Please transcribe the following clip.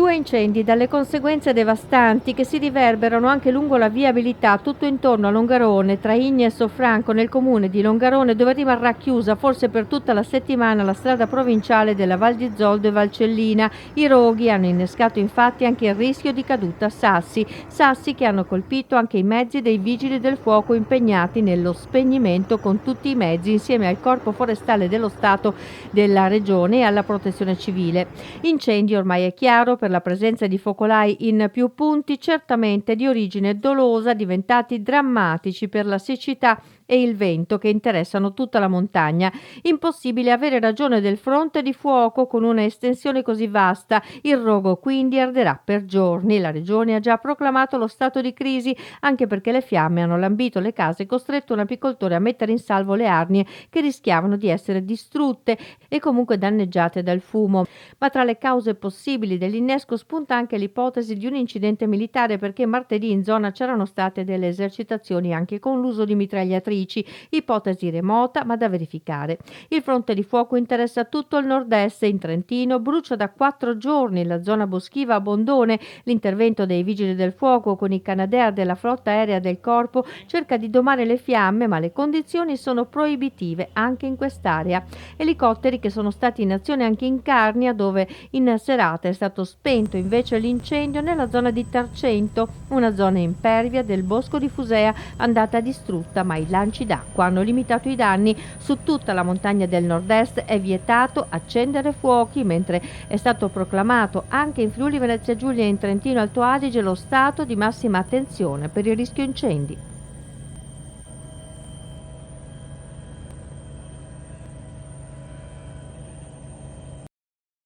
2 incendi dalle conseguenze devastanti che si riverberano anche lungo la viabilità tutto intorno a Longarone, tra Igne e Sofranco, nel comune di Longarone, dove rimarrà chiusa forse per tutta la settimana la strada provinciale della Val di Zoldo e Valcellina. I roghi hanno innescato infatti anche il rischio di caduta a sassi che hanno colpito anche i mezzi dei vigili del fuoco impegnati nello spegnimento con tutti i mezzi insieme al Corpo Forestale dello Stato, della Regione e alla Protezione Civile. Incendi, ormai è chiaro, per la presenza di focolai in più punti, certamente di origine dolosa, diventati drammatici per la siccità e il vento che interessano tutta la montagna. Impossibile avere ragione del fronte di fuoco con una estensione così vasta. Il rogo quindi arderà per giorni. La Regione ha già proclamato lo stato di crisi, anche perché le fiamme hanno lambito le case e costretto un apicoltore a mettere in salvo le arnie che rischiavano di essere distrutte e comunque danneggiate dal fumo. Ma tra le cause possibili dell'innesco spunta anche l'ipotesi di un incidente militare, perché martedì in zona c'erano state delle esercitazioni anche con l'uso di mitragliatrici, ipotesi remota ma da verificare. Il fronte di fuoco interessa tutto il nord-est. In Trentino brucia da 4 giorni la zona boschiva a Bondone. L'intervento dei vigili del fuoco con i Canadair della flotta aerea del Corpo cerca di domare le fiamme, ma le condizioni sono proibitive anche in quest'area. Elicotteri che sono stati in azione anche in Carnia, dove in serata è stato spento invece l'incendio nella zona di Tarcento, una zona impervia del bosco di Fusea andata distrutta, ma i lanci d'acqua hanno limitato i danni. Su tutta la montagna del nord-est è vietato accendere fuochi, mentre è stato proclamato anche in Friuli Venezia Giulia e in Trentino Alto Adige lo stato di massima attenzione per il rischio incendi.